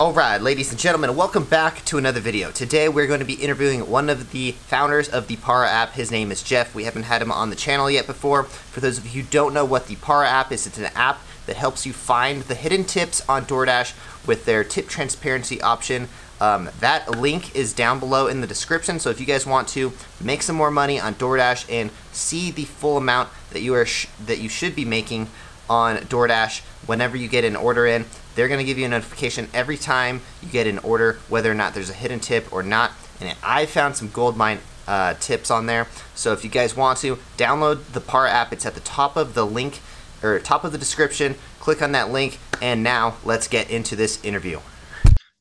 Alright, ladies and gentlemen, welcome back to another video. Today we're going to be interviewing one of the founders of the Para app. His name is Jeff. We haven't had him on the channel yet before. For those of you who don't know what the Para app is, it's an app that helps you find the hidden tips on Doordash with their tip transparency option. That link is down below in the description, so if you guys want to make some more money on Doordash and see the full amount that you should be making on Doordash whenever you get an order in, they're going to give you a notification every time you get an order, whether or not there's a hidden tip or not. And I found some goldmine tips on there. So if you guys want to, download the Para app. It's at the top of the link, or top of the description. Click on that link, and now let's get into this interview.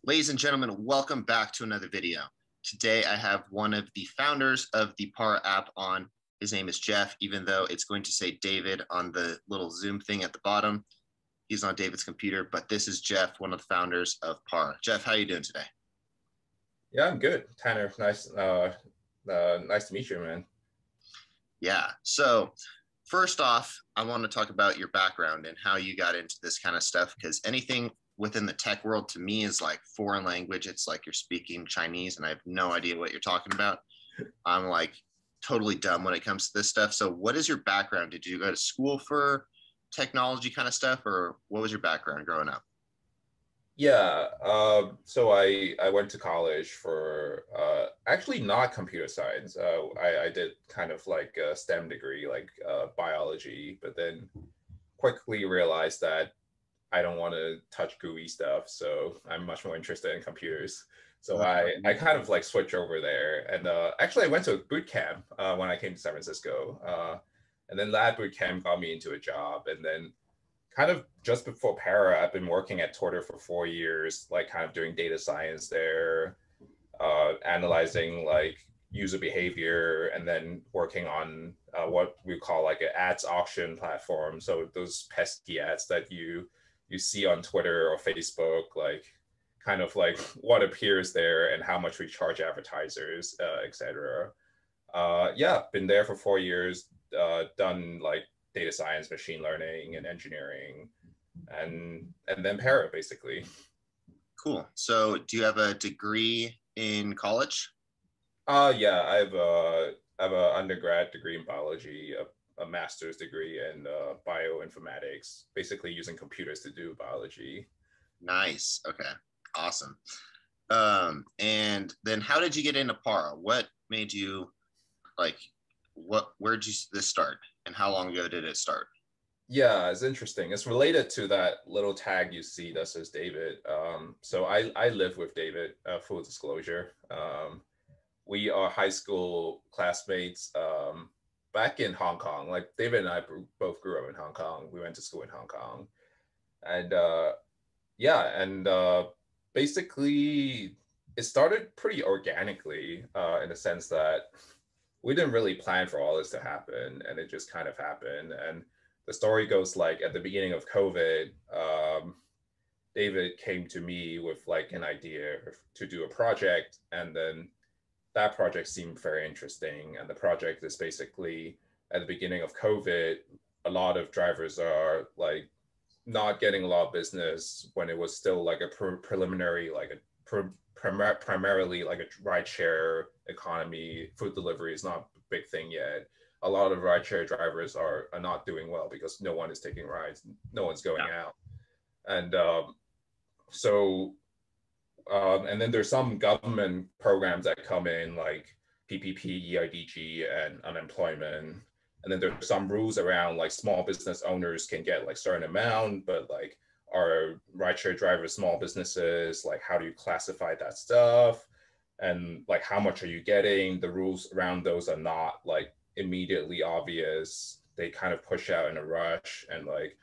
Ladies and gentlemen, welcome back to another video. Today I have one of the founders of the Para app on. His name is Jeff, even though it's going to say David on the little Zoom thing at the bottom. He's on David's computer, but this is Jeff, one of the founders of Para. Jeff, how are you doing today? Yeah, I'm good. Tanner, nice to meet you, man. Yeah, so first off, I want to talk about your background and how you got into this kind of stuff, because anything within the tech world to me is like foreign language. It's like you're speaking Chinese and I have no idea what you're talking about. I'm like totally dumb when it comes to this stuff. So what is your background? Did you go to school for technology kind of stuff, or what was your background growing up? Yeah, so I went to college for actually not computer science. I did kind of like a STEM degree, like biology, but then quickly realized that I don't want to touch GUI stuff, so I'm much more interested in computers. So I kind of like switched over there, and actually I went to a boot camp when I came to San Francisco. And then that boot camp got me into a job. And then kind of just before Para, I've been working at Twitter for 4 years, like kind of doing data science there, analyzing like user behavior, and then working on what we call like an ads auction platform. So those pesky ads that you see on Twitter or Facebook, like kind of like what appears there and how much we charge advertisers, etc. Yeah, been there for 4 years. Done like data science, machine learning, and engineering, and then Para basically. Cool. So do you have a degree in college? Yeah, I have a undergrad degree in biology, a master's degree in bioinformatics, basically using computers to do biology. Nice. Okay. Awesome. And then how did you get into Para? What made you like, where'd this start, and how long ago did it start? Yeah, it's interesting. It's related to that little tag you see that says David. So I live with David, full disclosure. We are high school classmates back in Hong Kong. Like David and I both grew up in Hong Kong. We went to school in Hong Kong. And yeah, and basically it started pretty organically in the sense that we didn't really plan for all this to happen, and it just kind of happened. And the story goes like at the beginning of COVID, David came to me with like an idea to do a project, and then that project seemed very interesting. And the project is basically at the beginning of COVID, a lot of drivers are like not getting a lot of business when it was still like a preliminary, like a primarily like a rideshare economy. Food delivery is not a big thing yet. A lot of rideshare drivers are not doing well because no one is taking rides, no one's going out. And and then there's some government programs that come in like PPP, EIDG, and unemployment. And then there's some rules around like small business owners can get like certain amount, but like are rideshare drivers small businesses? Like, how do you classify that stuff? And like, how much are you getting? The rules around those are not like immediately obvious. They kind of push out in a rush, and like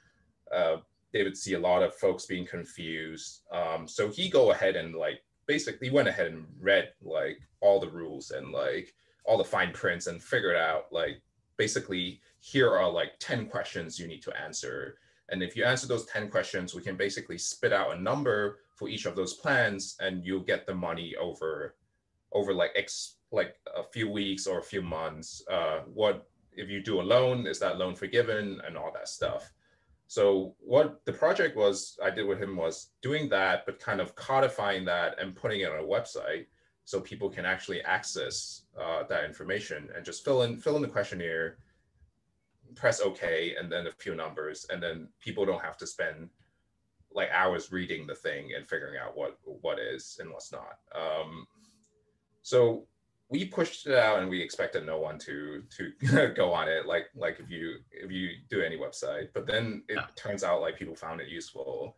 they would see a lot of folks being confused. So he go ahead and like basically went ahead and read like all the rules and like all the fine prints and figured out like basically here are like 10 questions you need to answer. And if you answer those 10 questions, we can basically spit out a number for each of those plans, and you'll get the money over like a few weeks or a few months. What if you do a loan? Is that loan forgiven, and all that stuff? So what the project was I did with him was doing that, but kind of codifying that and putting it on a website so people can actually access that information and just fill in the questionnaire, press OK, and then a few numbers, and then people don't have to spend like hours reading the thing and figuring out what is and what's not. So we pushed it out and we expected no one to go on it like if you do any website, but then it turns out like people found it useful.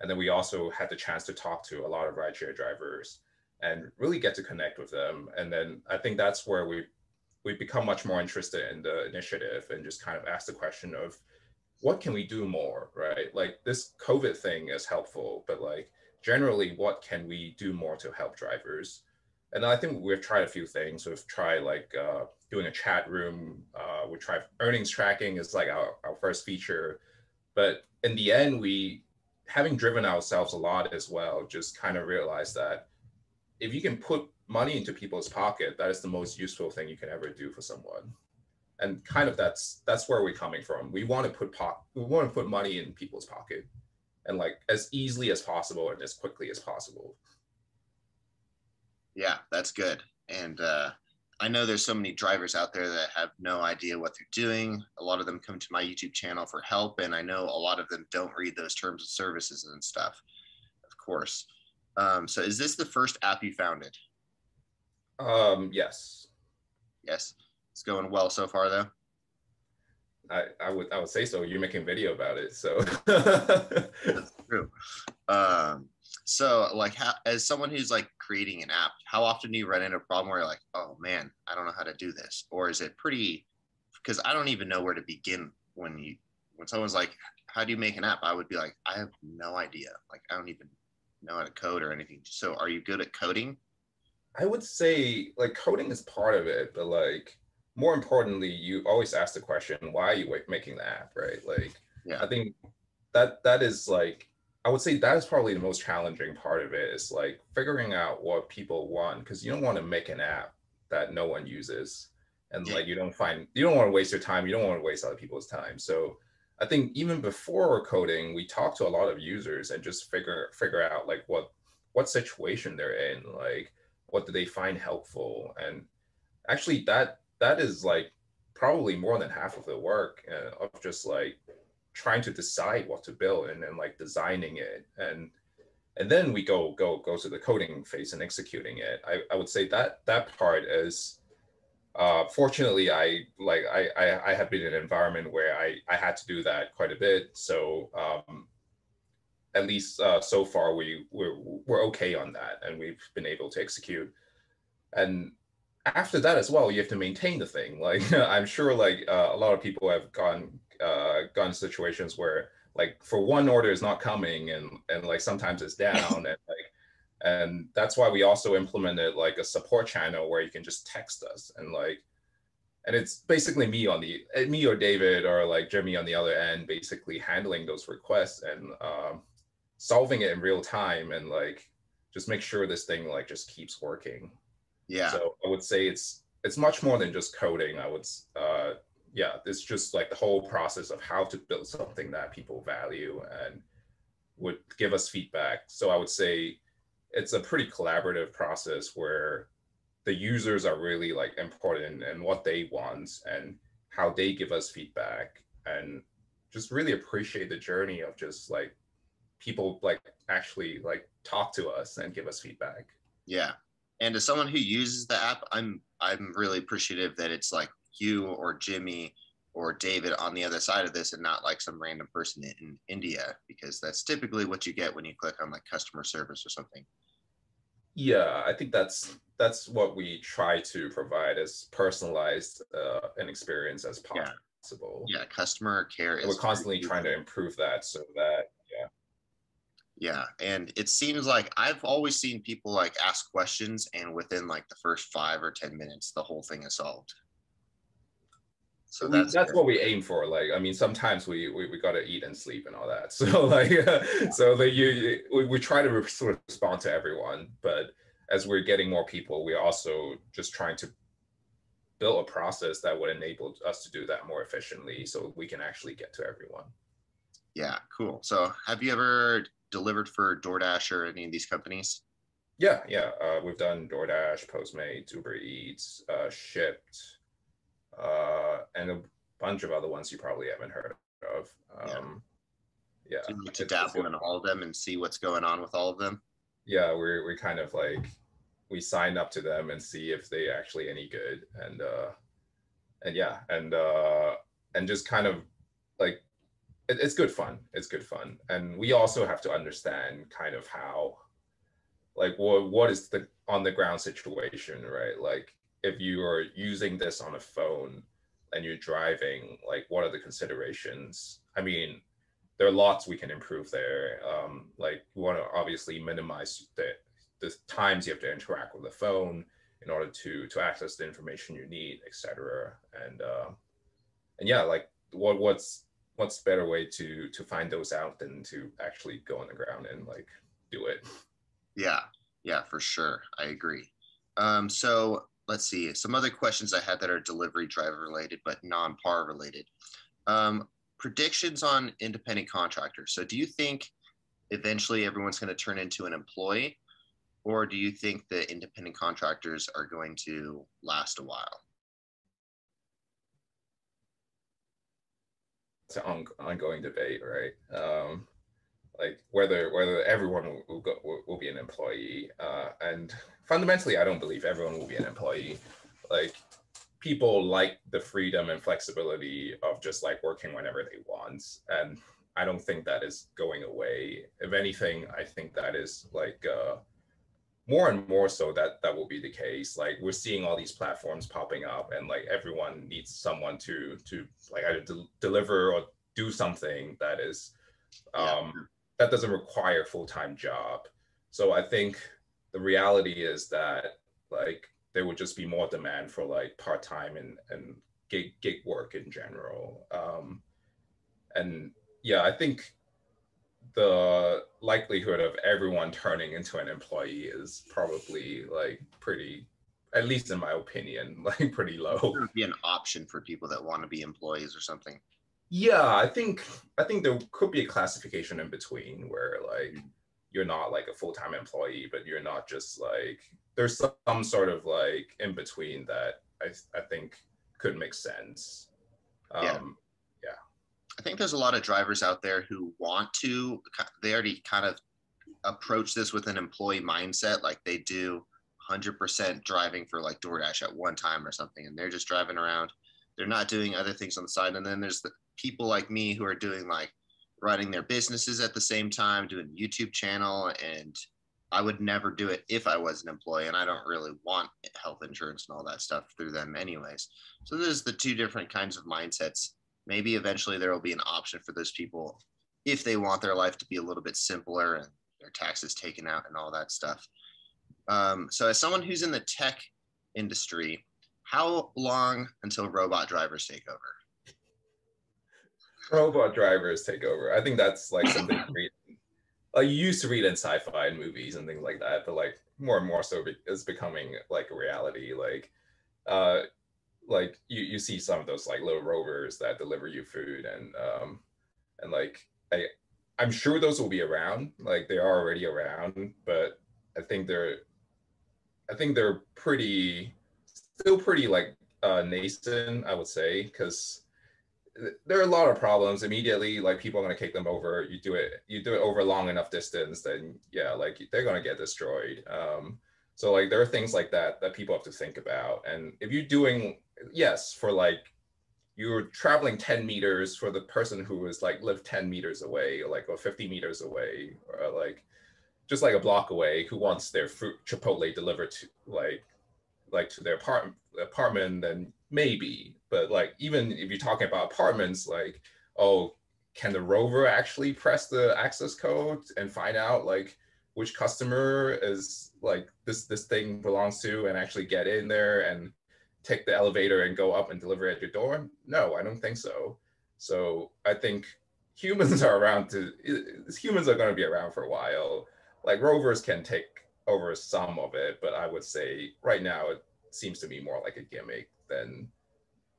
And then we also had the chance to talk to a lot of rideshare drivers and really get to connect with them. And then I think that's where we've become much more interested in the initiative and just kind of ask the question of what can we do more, right? Like this COVID thing is helpful, but like generally what can we do more to help drivers? And I think we've tried a few things. We've tried like doing a chat room. We tried earnings tracking is like our first feature. But in the end, having driven ourselves a lot as well, just kind of realized that if you can put money into people's pocket, that is the most useful thing you can ever do for someone. And kind of that's where we're coming from. We want to put money in people's pocket, and like as easily as possible and as quickly as possible. Yeah, that's good. And I know there's so many drivers out there that have no idea what they're doing. A lot of them come to my YouTube channel for help, and I know a lot of them don't read those terms of services and stuff, of course. So is this the first app you founded? Yes. Yes. It's going well so far, though. I would say so. You're making video about it, so that's true. So like as someone who's like creating an app, how often do you run into a problem where you're like, oh man, I don't know how to do this? Or is it pretty, because I don't even know where to begin when someone's like, how do you make an app? I would be like, I have no idea. Like, I don't even know how to code or anything. So are you good at coding? I would say like coding is part of it, but like more importantly, you always ask the question, why are you making the app, right? Like, yeah. I think that is like, I would say that is probably the most challenging part of it, is like figuring out what people want, because you don't want to make an app that no one uses. And like, you don't want to waste your time. You don't want to waste other people's time. So I think even before coding, we talk to a lot of users and just figure out like what situation they're in, like what do they find helpful. And actually that is like probably more than half of the work of just like trying to decide what to build and then like designing it, and then we go to the coding phase and executing it. I would say that part is fortunately I have been in an environment where I had to do that quite a bit, so at least so far we're okay on that, and we've been able to execute. And after that as well, you have to maintain the thing. Like I'm sure like a lot of people have gone situations where like for one order is not coming, and like sometimes it's down, and that's why we also implemented like a support channel where you can just text us, and it's basically me or David or like Jimmy on the other end, basically handling those requests and solving it in real time, and like just make sure this thing like just keeps working. Yeah. So I would say it's much more than just coding. I would yeah, it's just like the whole process of how to build something that people value and would give us feedback. So I would say it's a pretty collaborative process where the users are really like important and what they want and how they give us feedback, and just really appreciate the journey of just like people like actually like talk to us and give us feedback. Yeah. And as someone who uses the app, I'm really appreciative that it's like you or Jimmy or David on the other side of this and not like some random person in India, because that's typically what you get when you click on like customer service or something. Yeah, I think that's what we try to provide, as personalized an experience as possible. Yeah, customer care is, we're constantly trying to improve that so that, yeah. Yeah, and it seems like I've always seen people like ask questions, and within like the first 5 or 10 minutes, the whole thing is solved. So that's what we aim for. Like, I mean, sometimes we got to eat and sleep and all that. So like, so that we try to sort of respond to everyone, but as we're getting more people, we're also just trying to build a process that would enable us to do that more efficiently, so we can actually get to everyone. Yeah, cool. So have you ever delivered for DoorDash or any of these companies? Yeah, yeah. We've done DoorDash, Postmates, Uber Eats, Shipped, and a bunch of other ones you probably haven't heard of. Yeah. Yeah, Do you like to it's dabble good in fun. all of them and see what's going on with all of them? Yeah, we kind of like we sign up to them and see if they actually any good, and yeah, and just kind of like it's good fun. It's good fun, and we also have to understand kind of how like what is the on the ground situation, right? Like if you are using this on a phone and you're driving, like what are the considerations? I mean, there are lots we can improve there. Like we want to obviously minimize the times you have to interact with the phone in order to access the information you need, etc. And yeah, like what's better way to find those out than to actually go on the ground and like do it. Yeah, yeah, for sure. I agree. So let's see. Some other questions I had that are delivery driver related, but non-par related. Predictions on independent contractors. So do you think eventually everyone's going to turn into an employee, or do you think the independent contractors are going to last a while? It's an ongoing debate, right? Like whether everyone will be an employee, and fundamentally, I don't believe everyone will be an employee. Like people like the freedom and flexibility of just like working whenever they want, and I don't think that is going away. If anything, I think that is like more and more so that will be the case. Like we're seeing all these platforms popping up, and like everyone needs someone to like either deliver or do something that is Yeah, that doesn't require a full-time job. So I think the reality is that like there would just be more demand for like part-time and gig work in general. And yeah, I think the likelihood of everyone turning into an employee is probably like pretty, at least in my opinion, like pretty low. there would be an option for people that want to be employees or something. Yeah, I think there could be a classification in between where like you're not like a full-time employee, but you're not just like there's some sort of like in between that I think could make sense. Yeah. Yeah. I think there's a lot of drivers out there who want to, they already kind of approach this with an employee mindset, like they do 100% driving for like DoorDash at one time or something, and they're just driving around. They're not doing other things on the side. And then there's the people like me who are doing like running their businesses at the same time, doing a YouTube channel. And I would never do it if I was an employee. And I don't really want health insurance and all that stuff through them, anyways. So there's the two different kinds of mindsets. Maybe eventually there will be an option for those people if they want their life to be a little bit simpler and their taxes taken out and all that stuff. So, as someone who's in the tech industry, how long until robot drivers take over? Robot drivers take over. I think that's like something like you used to read in sci-fi and movies and things like that, but like more and more so is becoming like a reality. Uh like you see some of those like little rovers that deliver you food and like I'm sure those will be around, like they are already around, but I think they're I think they're pretty still pretty like nascent, I would say, because there are a lot of problems immediately. Like people are going to kick them over. You do it over a long enough distance, then yeah, like they're going to get destroyed. So like there are things like that that people have to think about. And if you're doing, yes, for like you're traveling 10 meters for the person who is like live 10 meters away, or 50 meters away, or like just like a block away, who wants their fruit Chipotle delivered to like to their apartment, then maybe. But like even if you're talking about apartments, like, oh, can the rover actually press the access code and find out like which customer is like this thing belongs to and actually get in there and take the elevator and go up and deliver at your door? No, I don't think so. So I think humans are around to humans are going to be around for a while. Like rovers can take over some of it, but I would say right now it seems to me more like a gimmick than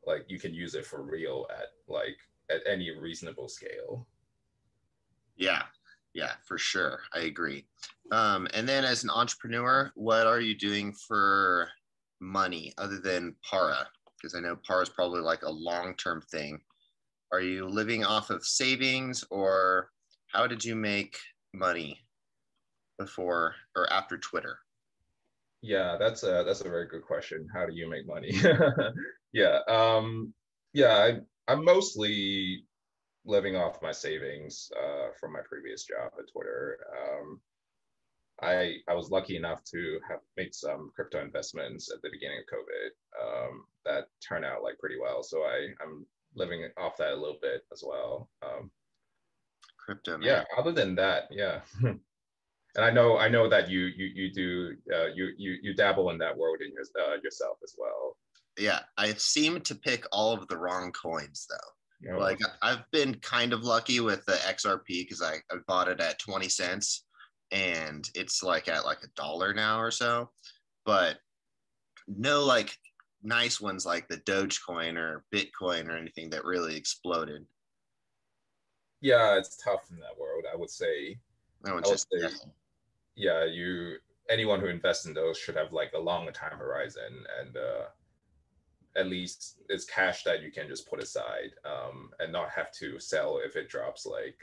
like you can use it for real at like at any reasonable scale. Yeah, yeah, for sure. I agree. And then as an entrepreneur, what are you doing for money other than para? Because I know para is probably like a long-term thing. Are you living off of savings, or how did you make money before or after Twitter? Yeah, that's a very good question. How do you make money? Yeah, yeah, I'm mostly living off my savings from my previous job at Twitter. I was lucky enough to have made some crypto investments at the beginning of COVID that turned out like pretty well. So I'm living off that a little bit as well. Crypto, man. Yeah. Other than that, yeah. And I know that you do you dabble in that world in yourself as well. Yeah, I seem to pick all of the wrong coins though. You know, Like I've been kind of lucky with the XRP because I bought it at 20 cents and it's like at like $1 now or so. But no like nice ones like the Dogecoin or Bitcoin or anything that really exploded. yeah, it's tough in that world. I would say. That one's I would just say, guessing. yeah, you anyone who invests in those should have like a longer time horizon and at least it's cash that you can just put aside and not have to sell if it drops like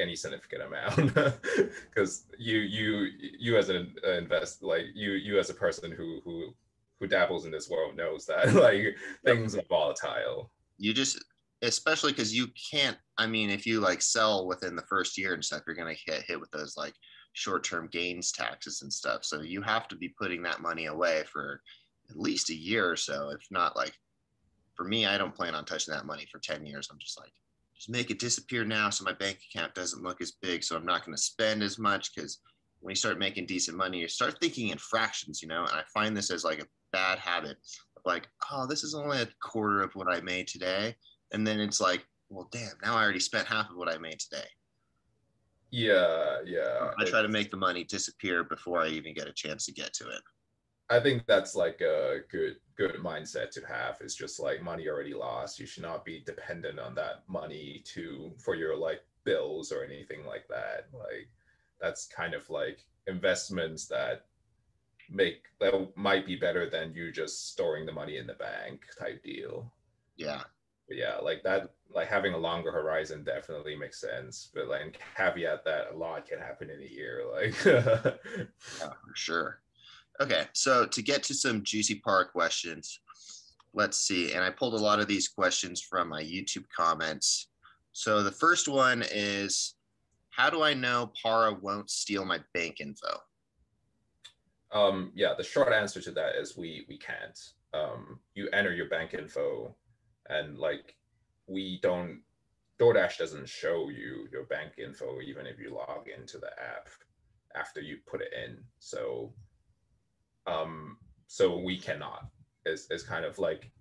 any significant amount because you as an invest like you as a person who dabbles in this world knows that like Yep. things are volatile. You just especially because you can't, I mean, if you like sell within the first year and stuff, you're gonna get hit with those like short-term gains taxes and stuff. So you have to be putting that money away for at least a year or so. If not, like for me, I don't plan on touching that money for 10 years. I'm just like, just make it disappear now so my bank account doesn't look as big. So I'm not going to spend as much because when you start making decent money, you start thinking in fractions, you know? And I find this as like a bad habit of like, oh, this is only a quarter of what I made today. And then it's like, well, damn, now I already spent half of what I made today. Yeah, yeah, I try to make the money disappear before I even get a chance to get to it. I think that's like a good mindset to have. It's just like money already lost. You should not be dependent on that money to for your like bills or anything like that. Like that's kind of like investments that might be better than you just storing the money in the bank type deal. Yeah, But yeah, like that, like having a longer horizon definitely makes sense. But like caveat that a lot can happen in a year. Like yeah, for sure. Okay, so to get to some juicy part questions, let's see. And I pulled a lot of these questions from my YouTube comments. So the first one is, how do I know Para won't steal my bank info? yeah, the short answer to that is we can't. You enter your bank info, and like we don't. DoorDash doesn't show you your bank info even if you log into the app after you put it in. Um, so we cannot. It's kind of like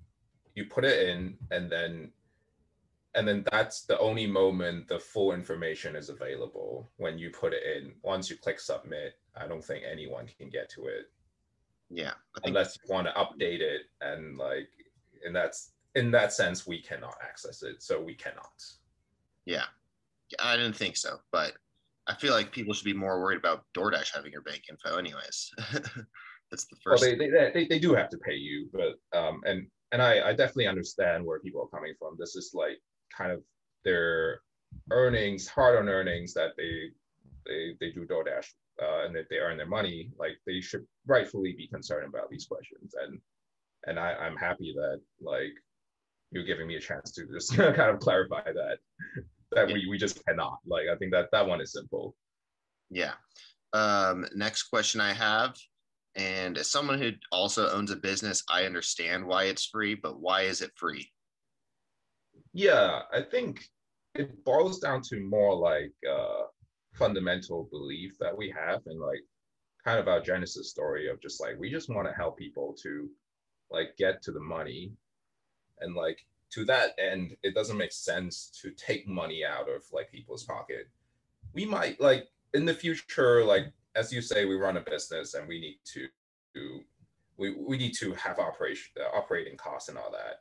you put it in, and then that's the only moment the full information is available when you put it in. Once you click submit, I don't think anyone can get to it Yeah, I think, unless you want to update it and like in that sense we cannot access it, so we cannot. yeah, I didn't think so, but I feel like people should be more worried about DoorDash having your bank info, anyways. That's the Well, first. they do have to pay you, but and I definitely understand where people are coming from. This is like kind of their earnings, hard-earned earnings that they do DoorDash, and that they earn their money. Like they should rightfully be concerned about these questions, and I'm happy that like you're giving me a chance to just kind of clarify that Yeah, we just cannot. Like I think that that one is simple. yeah. Next question I have, and as someone who also owns a business, I understand why it's free, but why is it free? Yeah, I think it boils down to more like fundamental belief that we have and like kind of our genesis story of just like we just want to help people to like get to the money, and like to that end it doesn't make sense to take money out of like people's pocket. We might like in the future, like as you say, we run a business and we need to have operating costs and all that.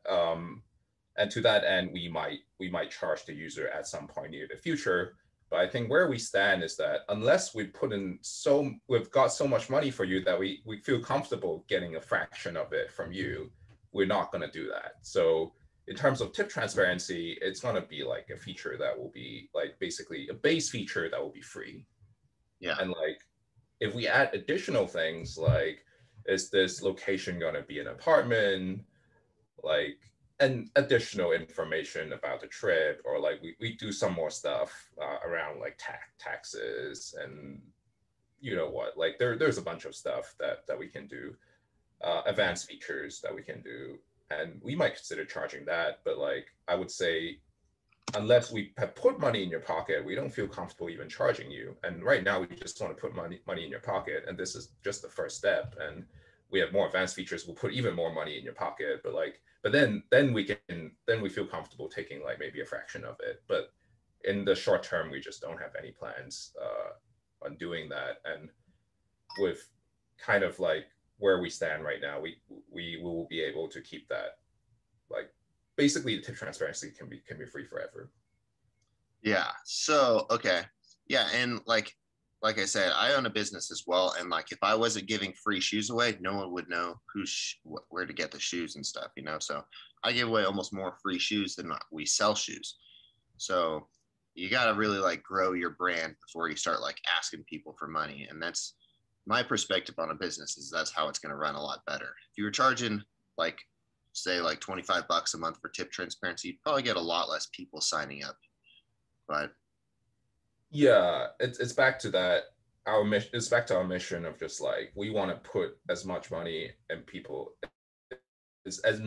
And to that end, we might charge the user at some point near the future. But I think where we stand is that unless we've got so much money for you that we feel comfortable getting a fraction of it from you, we're not going to do that. So in terms of tip transparency, it's going to be like a feature that will be like basically a base feature that will be free. Yeah. And like if we add additional things like, is this location going to be an apartment, like, and additional information about the trip, or like we do some more stuff around like taxes and you know what, like there's a bunch of stuff that we can do, advanced features that we can do, and we might consider charging that. But like I would say, unless we have put money in your pocket, we don't feel comfortable even charging you. And right now we just want to put money in your pocket, and this is just the first step. And we have more advanced features, we'll put even more money in your pocket. But then we feel comfortable taking like maybe a fraction of it. But in the short term, we just don't have any plans on doing that. And with kind of like where we stand right now, we will be able to keep that, like basically the tip transparency can be free forever. Yeah. So, okay. Yeah. And like I said, I own a business as well. And like, if I wasn't giving free shoes away, no one would know where to get the shoes and stuff, you know? So I give away almost more free shoes than we sell shoes. So you got to really like grow your brand before you start like asking people for money. And that's my perspective on a business, is that's how it's going to run a lot better. If you were charging like, say like $25 a month for tip transparency, you'd probably get a lot less people signing up. But yeah, it's back to that. Our mission, it's back to our mission of just like, we want to put as much money in people, as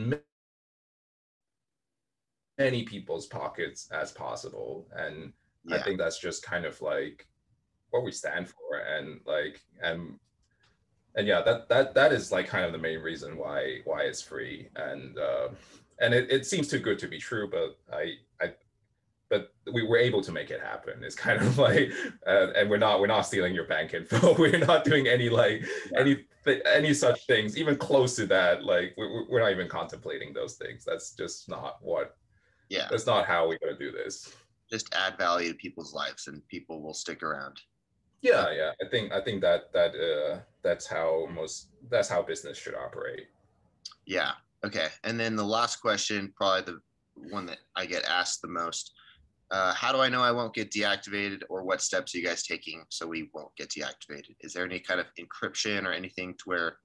many people's pockets as possible. And I think that's just kind of like what we stand for. And like and yeah, that is like kind of the main reason why it's free. And it seems too good to be true, but but we were able to make it happen. It's kind of like, and we're not stealing your bank info. We're not doing any like any such things, even close to that. Like we're not even contemplating those things. That's just not what. Yeah, that's not how we're gonna do this. Just add value to people's lives, and people will stick around. Yeah. I think that's how business should operate. Yeah. Okay. And then the last question, probably the one that I get asked the most. How do I know I won't get deactivated, or what steps are you guys taking so we won't get deactivated? Is there any kind of encryption or anything to where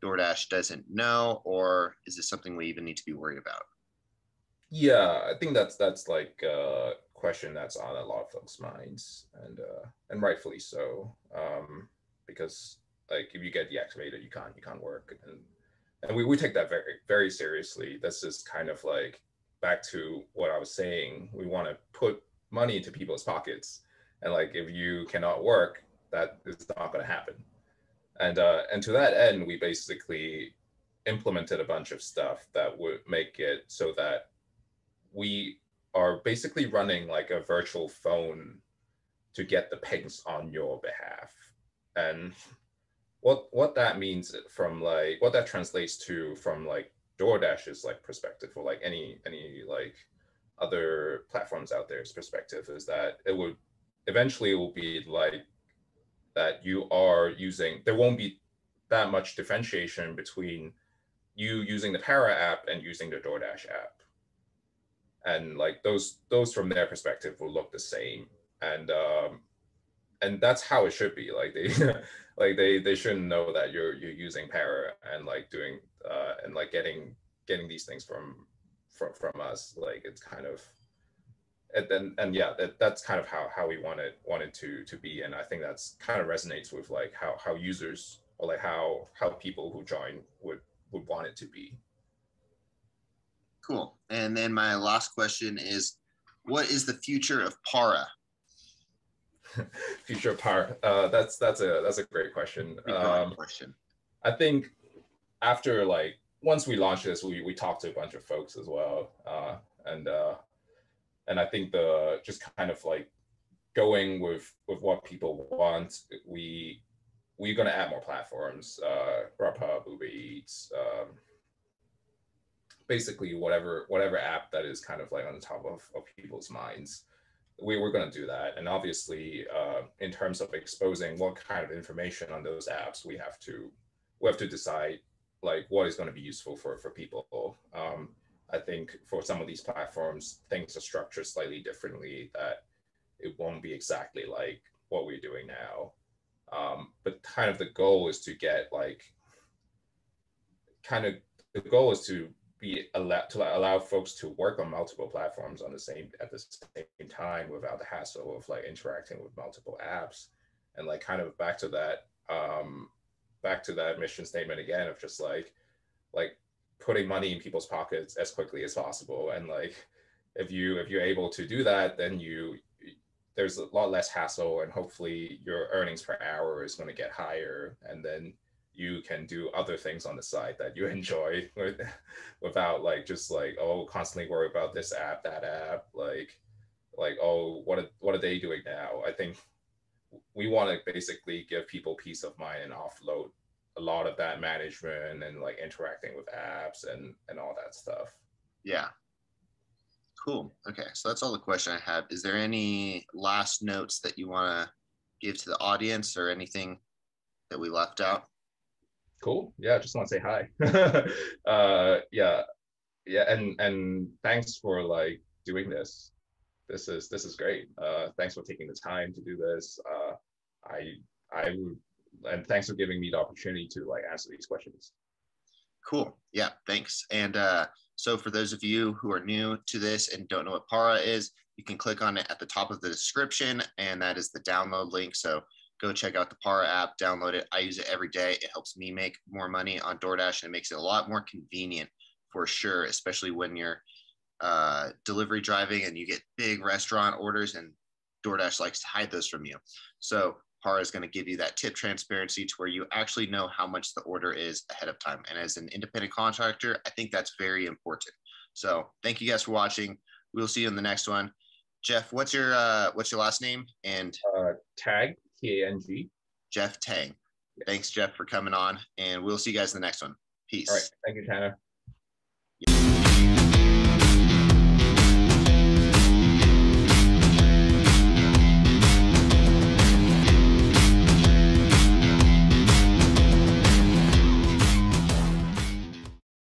DoorDash doesn't know, or is this something we even need to be worried about? Yeah, I think that's like a question that's on a lot of folks' minds, and rightfully so, because like if you get deactivated, you can't work, and we take that very very seriously. This is kind of like back to what I was saying. We want to put money into people's pockets, and like if you cannot work, that is not going to happen. And to that end, we basically implemented a bunch of stuff that would make it so that we are basically running like a virtual phone to get the pings on your behalf. And what that means, from like what that translates to from like DoorDash's like perspective, or like any like other platforms out there's perspective, is that it would eventually, it will be like that you are using, there won't be that much differentiation between you using the Para app and using the DoorDash app. And like those from their perspective will look the same. And that's how it should be. Like they like they shouldn't know that you're using Para and like doing and like getting these things from us. Like it's kind of, and yeah, that's kind of how we wanted to be. And I think that's kind of resonates with like how users, or like how people who join would want it to be. Cool. And then my last question is, what is the future of Para? Future of Para. That's a great question. I think after like once we launch this, we talked to a bunch of folks as well, and I think the just kind of like going with what people want, we're gonna add more platforms, Grubhub, Uber Eats, basically whatever app that is kind of like on the top of people's minds. We're going to do that. And obviously, in terms of exposing what kind of information on those apps, we have to decide like what is going to be useful for people. I think for some of these platforms, things are structured slightly differently, that it won't be exactly like what we're doing now. But kind of the goal is to get like kind of the goal is to be allowed to allow folks to work on multiple platforms on the same at the same time without the hassle of like interacting with multiple apps. And like kind of back to that mission statement again of just like putting money in people's pockets as quickly as possible. And like if you're able to do that, then there's a lot less hassle, and hopefully your earnings per hour is going to get higher, and then you can do other things on the side that you enjoy without like just like, oh, constantly worry about this app, that app, like oh, what are they doing now? I think we want to basically give people peace of mind and offload a lot of that management and like interacting with apps and all that stuff. Yeah. Cool. Okay, so that's all the question I have. Is there any last notes that you want to give to the audience, or anything that we left out? Cool. Yeah, just want to say hi. Yeah, and thanks for like doing this. This is great. Thanks for taking the time to do this. I and thanks for giving me the opportunity to like answer these questions. Cool. Yeah, thanks. And so for those of you who are new to this and don't know what Para is, you can click on it at the top of the description, and that is the download link. So go check out the Para app, download it. I use it every day. It helps me make more money on Doordash, and it makes it a lot more convenient for sure, especially when you're delivery driving and you get big restaurant orders, and DoorDash likes to hide those from you. So Para is going to give you that tip transparency to where you actually know how much the order is ahead of time. And as an independent contractor, I think that's very important. So thank you guys for watching. We'll see you in the next one. Jeff, what's your last name? And Tag, Tang. Jeff Tang. Thanks, Jeff, for coming on, and we'll see you guys in the next one. Peace. All right. Thank you, Tanner.